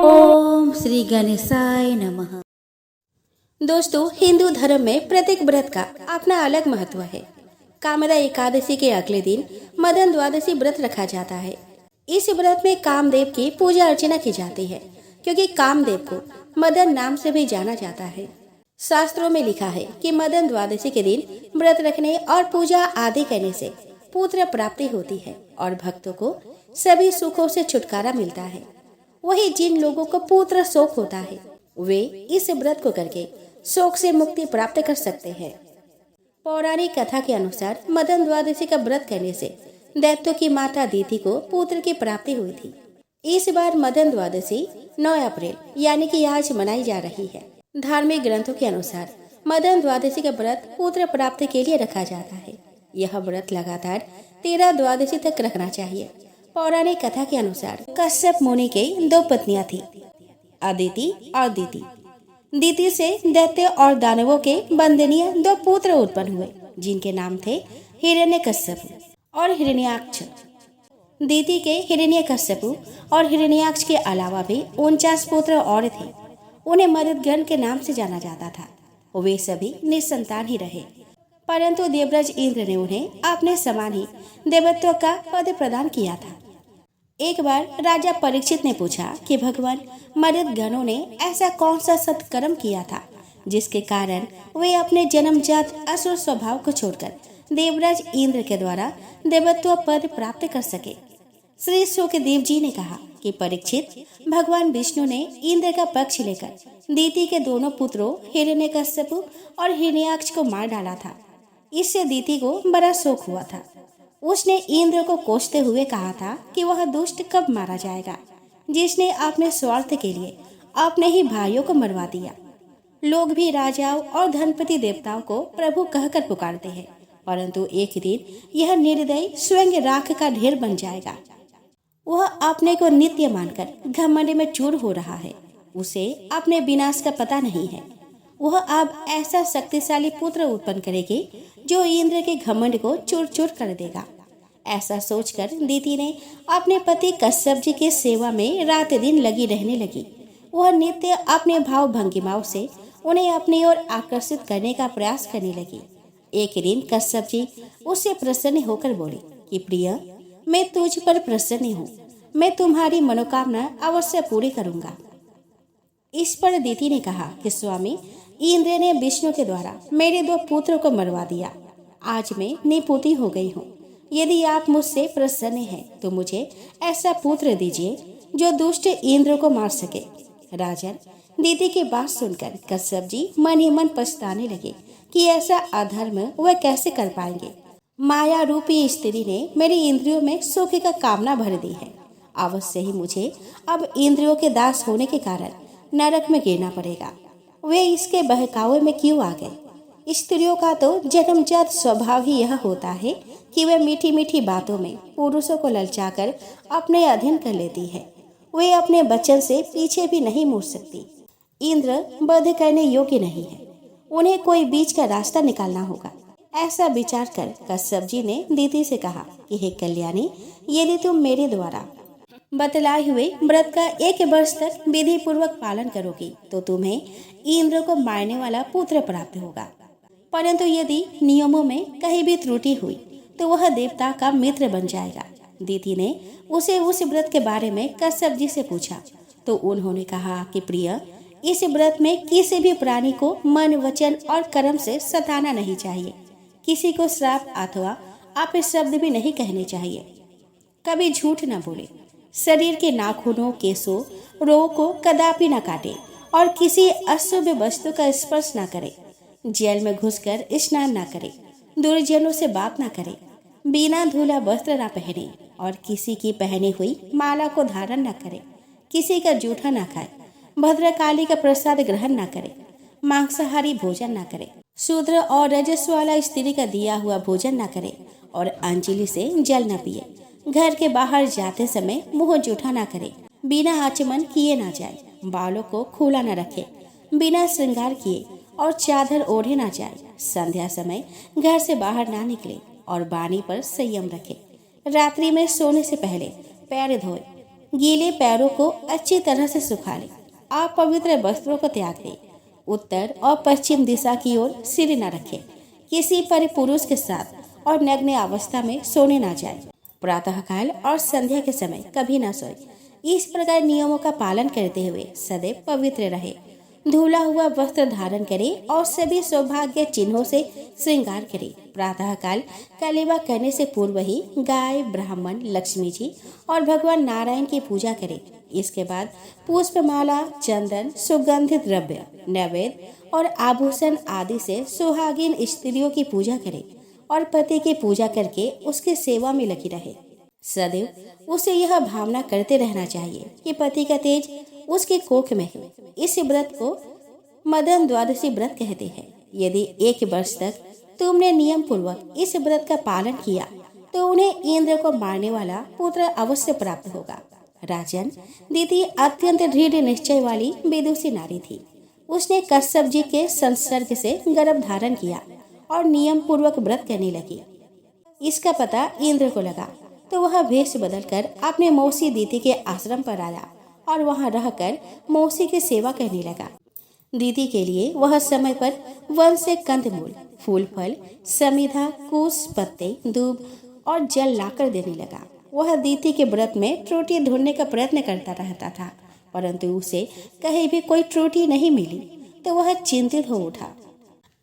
ओम श्री गणेशाय नमः। दोस्तों, हिंदू धर्म में प्रत्येक व्रत का अपना अलग महत्व है। कामदा एकादशी के अगले दिन मदन द्वादशी व्रत रखा जाता है। इस व्रत में कामदेव की पूजा अर्चना की जाती है, क्योंकि कामदेव को मदन नाम से भी जाना जाता है। शास्त्रों में लिखा है कि मदन द्वादशी के दिन व्रत रखने और पूजा आदि करने से पुत्र प्राप्ति होती है और भक्तों को सभी सुखों से छुटकारा मिलता है। वही जिन लोगों को पुत्र शोक होता है, वे इस व्रत को करके शोक से मुक्ति प्राप्त कर सकते हैं। पौराणिक कथा के अनुसार मदन द्वादशी का व्रत करने से दैत्यों की माता दीति को पुत्र की प्राप्ति हुई थी। इस बार मदन द्वादशी 9 अप्रैल यानी कि आज मनाई जा रही है। धार्मिक ग्रंथों के अनुसार मदन द्वादशी का व्रत पुत्र प्राप्ति के लिए रखा जाता है। यह व्रत लगातार 13 द्वादशी तक रखना चाहिए। पौराणिक कथा के अनुसार कश्यप मुनि के 2 पत्नियां थी, अदिति और दिति। दिति से दैत्य और दानवों के वंदनीय 2 पुत्र उत्पन्न हुए, जिनके नाम थे हिरण्यकश्यप और हिरण्याक्ष। दिति के हिरण्यकश्यप और हिरण्याक्ष के अलावा भी 49 पुत्र और थे। उन्हें मरुदगण के नाम से जाना जाता था। वे सभी निसंतान ही रहे, परंतु देवराज इंद्र ने उन्हें अपने समान ही देवत्व का पद प्रदान किया था। एक बार राजा परीक्षित ने पूछा कि भगवान मरुदगणों ने ऐसा कौन सा सत्कर्म किया था जिसके कारण वे अपने जन्मजात असुर स्वभाव को छोड़कर देवराज इंद्र के द्वारा देवत्व पद प्राप्त कर सके। श्री सुखदेव जी ने कहा कि परीक्षित, भगवान विष्णु ने इंद्र का पक्ष लेकर दिति के दोनों पुत्रों हिरण्यकश्यप और हिरण्याक्ष को मार डाला था। इससे दिति को बड़ा शोक हुआ था। उसने इंद्र को कोसते हुए कहा था कि वह दुष्ट कब मारा जाएगा, जिसने अपने स्वार्थ के लिए अपने ही भाइयों को मरवा दिया। लोग भी राजाओं और धनपति देवताओं को प्रभु कहकर पुकारते हैं, परंतु एक दिन यह निर्दयी स्वयं राख का ढेर बन जाएगा। वह अपने को नित्य मानकर घमंड में चूर हो रहा है। उसे अपने विनाश का पता नहीं है। वह अब ऐसा शक्तिशाली पुत्र उत्पन्न करेगी जो इंद्र के घमंड को चूर चूर कर देगा। ऐसा सोचकर दिति ने अपने पति कश्यप जी की सेवा में रात दिन लगी रहने लगी। वह नित्य अपने भाव भंगिमाओं से उन्हें अपनी ओर आकर्षित करने का प्रयास करने लगी। एक दिन कश्यप जी उससे प्रसन्न होकर बोले कि प्रिय, मैं तुझ पर प्रसन्न हूँ। मैं तुम्हारी मनोकामना अवश्य पूरी करूँगा। इस पर दिति ने कहा कि स्वामी, इंद्र ने विष्णु के द्वारा मेरे 2 पुत्रों को मरवा दिया। आज मैं निपुति हो गई हूँ। यदि आप मुझसे प्रसन्न हैं तो मुझे ऐसा पुत्र दीजिए जो दुष्ट इंद्र को मार सके। राजन, दिति की बात सुनकर कश्यप जी मन ही मन पछताने लगे कि ऐसा अधर्म वह कैसे कर पाएंगे। माया रूपी स्त्री ने मेरी इंद्रियों में सुख का कामना भर दी है। अवश्य ही मुझे अब इंद्रियों के दास होने के कारण नरक में गिरना पड़ेगा। वे इसके बहकावे में क्यों आ गए? स्त्रियों का तो जन्मजात स्वभाव ही यह होता है कि वे मीठी मीठी बातों में पुरुषों को ललचाकर अपने अधीन कर लेती है। वे अपने वचन से पीछे भी नहीं मुड़ सकती। इंद्र वध करने योग्य नहीं है। उन्हें कोई बीच का रास्ता निकालना होगा। ऐसा विचार कर कश्यप जी ने दिति से कहा कि हे कल्याणी, यदि तुम मेरे द्वारा बतलाए हुए व्रत का 1 वर्ष तक विधि पूर्वक पालन करोगी तो तुम्हें इंद्र को मारने वाला पुत्र प्राप्त होगा। परंतु यदि नियमों में कहीं भी त्रुटि हुई तो वह देवता का मित्र बन जाएगा। दिति ने उसे उस व्रत के बारे में कश्यप जी से पूछा तो उन्होंने कहा कि प्रिय, इस व्रत में किसी भी प्राणी को मन, वचन और कर्म से सताना नहीं चाहिए। किसी को श्राप अथवा अपशब्द भी नहीं कहने चाहिए। कभी झूठ न बोले। शरीर के नाखूनों, केशों, रोग को कदापि न काटे और किसी अशुभ वस्तु का स्पर्श न करे। जल में घुसकर स्नान न करे। दुर्जनों से बात न करे। बिना धुला वस्त्र न पहने और किसी की पहनी हुई माला को धारण न करे। किसी का जूठा न खाए। भद्रकाली का प्रसाद ग्रहण न करे। मांसाहारी भोजन न करे। शूद्र और रजस वाला स्त्री का दिया हुआ भोजन न करे और अंजलि से जल न पिए। घर के बाहर जाते समय मुंह जूठा न करे। बिना आचमन किए न जाए। बालों को खुला न रखे। बिना श्रृंगार किए और चादर ओढ़े न जाए। संध्या समय घर से बाहर ना निकले और वाणी पर संयम रखे। रात्रि में सोने से पहले पैर धोए। गीले पैरों को अच्छी तरह से सुखा ले। आप पवित्र वस्त्रों को त्याग दें। उत्तर और पश्चिम दिशा की ओर सिर न रखें। किसी पर पुरुष के साथ और नग्न अवस्था में सोने ना जाए। प्रातःकाल और संध्या के समय कभी न सोए। इस प्रकार नियमों का पालन करते हुए सदैव पवित्र रहे। धुला हुआ वस्त्र धारण करें और सभी सौभाग्य चिन्हों से श्रृंगार करें। प्रातःकाल कलेवा करने से पूर्व ही गाय, ब्राह्मण, लक्ष्मी जी और भगवान नारायण की पूजा करें। इसके बाद पुष्पमाला, चंदन, सुगंधित द्रव्य, नैवेद्य और आभूषण आदि से सुहागिन स्त्रियों की पूजा करें और पति की पूजा करके उसकी सेवा में लगी रहे। सदैव उसे यह भावना करते रहना चाहिए कि पति का तेज उसके कोख में है। इस व्रत को मदन द्वादशी व्रत कहते हैं। यदि 1 वर्ष तक तुमने नियम पूर्वक इस व्रत का पालन किया तो उन्हें इंद्र को मारने वाला पुत्र अवश्य प्राप्त होगा। राजन, दीति अत्यंत दृढ़ निश्चय वाली विदुषी नारी थी। उसने कश्यप जी के संसर्ग से गर्भ धारण किया और नियम पूर्वक व्रत करने लगी। इसका पता इंद्र को लगा तो वह वेश बदलकर अपने मौसी दीति के आश्रम पर आया और वहां रहकर मौसी की सेवा करने लगा। दीति के लिए वह समय पर वन से कंदमूल, फूल फल, समिधा, कूस, पत्ते, दूब और जल लाकर देने लगा। वह दीति के व्रत में त्रुटि ढूंढने का प्रयत्न करता रहता था, परंतु उसे कहीं भी कोई त्रुटि नहीं मिली तो वह चिंतित हो उठा।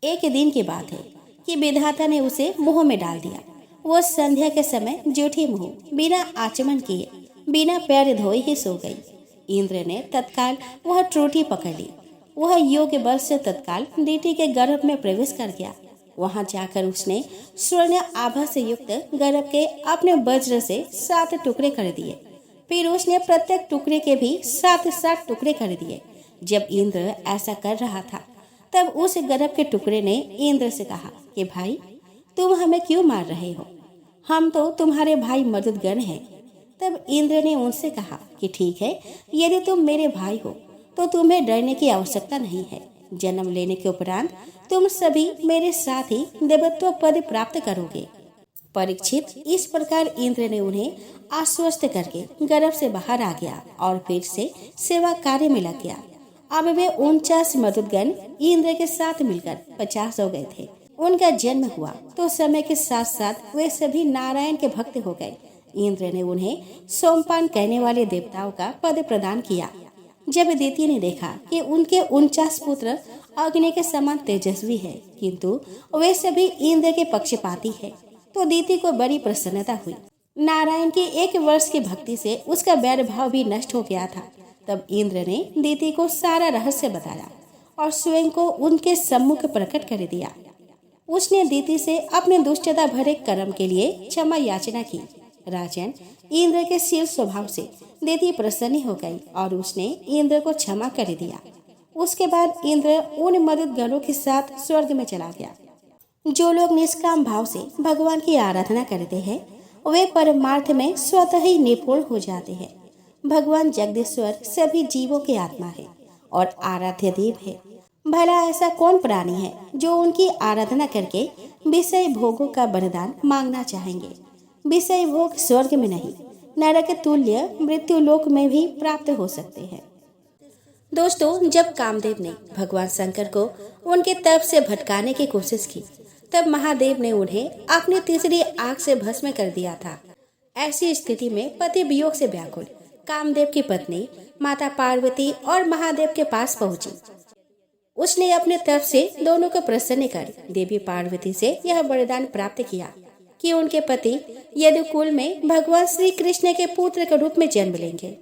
एक दिन की बात है कि विधाता ने उसे मुंह में डाल दिया। वो संध्या के समय जूठी मुंह बिना आचमन किए, बिना पैर धोए ही सो गई। इंद्र ने तत्काल वह त्रुटि पकड़ ली। वह योग बल से तत्काल दीति के गर्भ में प्रवेश कर गया। वहां जाकर उसने स्वर्ण आभा से युक्त गर्भ के अपने वज्र से 7 टुकड़े कर दिए। फिर उसने प्रत्येक टुकड़े के भी 7 टुकड़े कर दिए। जब इंद्र ऐसा कर रहा था तब उस गर्भ के टुकड़े ने इंद्र से कहा कि भाई, तुम हमें क्यों मार रहे हो? हम तो तुम्हारे भाई मरुदगण हैं। तब इंद्र ने उनसे कहा कि ठीक है, यदि तुम मेरे भाई हो तो तुम्हें डरने की आवश्यकता नहीं है। जन्म लेने के उपरांत तुम सभी मेरे साथ ही देवत्व पद प्राप्त करोगे। परीक्षित, इस प्रकार इंद्र ने उन्हें आश्वस्त करके गर्भ से बाहर आ गया और फिर से सेवा कार्य में लग गया। अब वे 49 मरुदगण इंद्र के साथ मिलकर 50 हो गए थे। उनका जन्म हुआ तो समय के साथ साथ वे सभी नारायण के भक्त हो गए। इंद्र ने उन्हें सोमपान कहने वाले देवताओं का पद प्रदान किया। जब दीति ने देखा कि उनके 49 पुत्र अग्नि के समान तेजस्वी है, किंतु वे सभी इंद्र के पक्षपाती है, तो दीति को बड़ी प्रसन्नता हुई। नारायण की 1 वर्ष की भक्ति से उसका वैर भाव भी नष्ट हो गया था। तब इंद्र ने दीति को सारा रहस्य बताया और स्वयं को उनके सम्मुख प्रकट कर दिया। उसने दीति से अपने दुष्टता भरे कर्म के लिए क्षमा याचना की। राजन, इंद्र के शील स्वभाव से दीति प्रसन्न हो गई और उसने इंद्र को क्षमा कर दिया। उसके बाद इंद्र उन मरुदगणों के साथ स्वर्ग में चला गया। जो लोग निष्काम भाव से भगवान की आराधना करते हैं वे परमार्थ में स्वतः ही निपुण हो जाते हैं। भगवान जगदीश्वर सभी जीवों की आत्मा है और आराध्य देव है। भला ऐसा कौन प्राणी है जो उनकी आराधना करके विषय भोगों का वरदान मांगना चाहेंगे? विषय भोग स्वर्ग में नहीं, नरक तुल्य मृत्यु लोक में भी प्राप्त हो सकते हैं। दोस्तों, जब कामदेव ने भगवान शंकर को उनके तप से भटकाने की कोशिश की तब महादेव ने उन्हें अपनी तीसरी आंख से भस्म कर दिया था। ऐसी स्थिति में पति वियोग से व्याकुल कामदेव की पत्नी माता पार्वती और महादेव के पास पहुंची। उसने अपने तप से दोनों को प्रसन्न कर देवी पार्वती से यह वरदान प्राप्त किया कि उनके पति यदुकुल में भगवान श्री कृष्ण के पुत्र के रूप में जन्म लेंगे।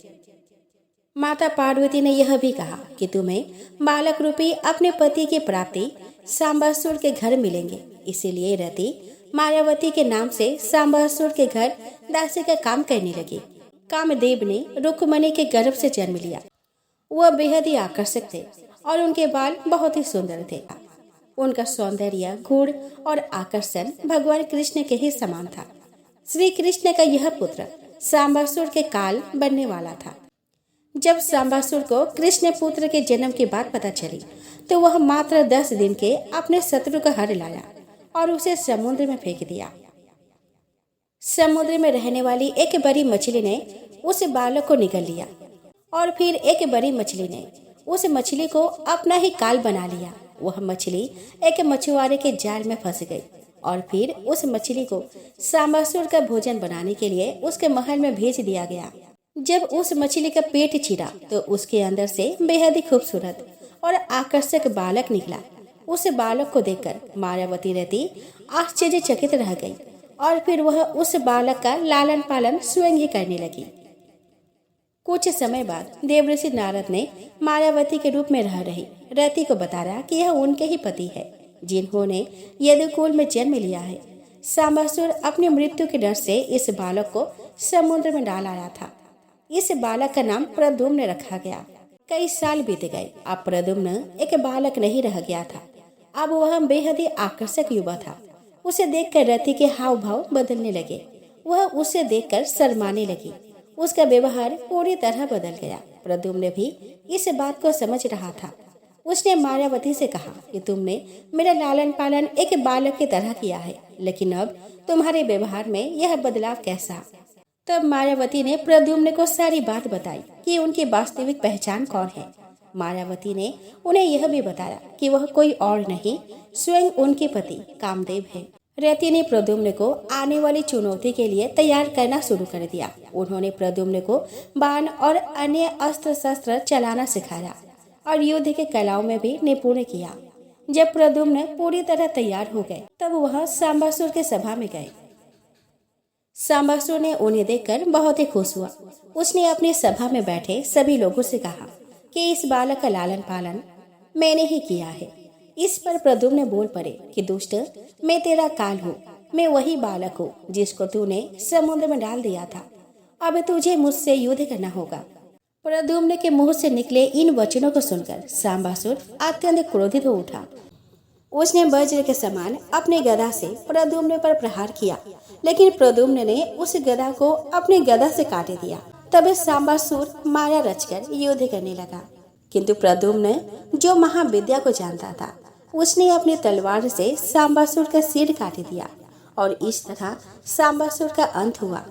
माता पार्वती ने यह भी कहा कि तुम्हें बालक रूपी अपने पति की प्राप्ति सांबासुर के घर मिलेंगे। इसीलिए रति मायावती के नाम से सांबासुर के घर दासी का काम करने लगी। कामदेव ने रुक्मणी के गर्भ से जन्म लिया। वह बेहद ही आकर्षक थे और उनके बाल बहुत ही सुंदर थे। उनका सौंदर्य, गुण और आकर्षण भगवान कृष्ण के ही समान था। श्री कृष्ण का यह पुत्र सांबासुर के काल बनने वाला था। जब सांबासुर को कृष्ण पुत्र के जन्म की बात पता चली तो वह मात्र 10 दिन के अपने शत्रु का हर लाया और उसे समुद्र में फेंक दिया। समुद्र में रहने वाली एक बड़ी मछली ने उस बालक को निगल लिया। और फिर एक बड़ी मछली ने उस मछली को अपना ही काल बना लिया। वह मछली एक मछुआरे के जाल में फंस गई और फिर उस मछली को सांबासुर का भोजन बनाने के लिए उसके महल में भेज दिया गया। जब उस मछली का पेट चीरा तो उसके अंदर से बेहद ही खूबसूरत और आकर्षक बालक निकला। उस बालक को देखकर मायावती रति आश्चर्यचकित रह गई और फिर वह उस बालक का लालन पालन स्वयं ही करने लगी। कुछ समय बाद देवर्षि नारद ने मायावती के रूप में रह रही रति को बताया कि यह उनके ही पति है जिन्होंने यदुकुल में जन्म लिया है। सांबासुर अपनी मृत्यु के डर से इस बालक को समुद्र में डाल आया था। इस बालक का नाम प्रद्युम्न रखा गया। कई साल बीत गए। अब प्रद्युम्न एक बालक नहीं रह गया था। अब वह बेहद ही आकर्षक युवा था। उसे देखकर रति के हाव भाव बदलने लगे। वह उसे देखकर शर्माने लगी। उसका व्यवहार पूरी तरह बदल गया। प्रद्युम्न भी इस बात को समझ रहा था। उसने मायावती से कहा कि तुमने मेरा लालन पालन एक बालक की तरह किया है, लेकिन अब तुम्हारे व्यवहार में यह बदलाव कैसा? तब मायावती ने प्रद्युम्न को सारी बात बताई कि उनकी वास्तविक पहचान कौन है। मायावती ने उन्हें यह भी बताया कि वह कोई और नहीं, स्वयं उनके पति कामदेव है। रति ने प्रद्युम्न को आने वाली चुनौती के लिए तैयार करना शुरू कर दिया। उन्होंने प्रद्युम्न को बाण और अन्य अस्त्र शस्त्र चलाना सिखाया और युद्ध के कलाओं में भी निपुण किया। जब प्रद्युम्न पूरी तरह तैयार हो गए तब वह सांबासुर के सभा में गए। सांबासुर ने उन्हें देखकर बहुत ही खुश हुआ। उसने अपनी सभा में बैठे सभी लोगों से कहा कि इस बालक का लालन पालन मैंने ही किया है। इस पर प्रद्युम्न बोल पड़े कि दुष्ट, मैं तेरा काल हूँ। मैं वही बालक हूँ जिसको तूने समुद्र में डाल दिया था। अब तुझे मुझसे युद्ध करना होगा। प्रद्युम्न के मुंह से निकले इन वचनों को सुनकर सांबासुर अत्यंत क्रोधित हो उठा। उसने वज्र के समान अपने गदा से प्रद्युम्न पर प्रहार किया, लेकिन प्रद्युम्न ने उस गदा को अपने गदा से काट दिया। तब सांबासुर माया रचकर युद्ध करने लगा, किंतु प्रद्युम्न जो महाविद्या को जानता था उसने अपनी तलवार से सांबासुर का सिर काट दिया और इस तरह सांबासुर का अंत हुआ।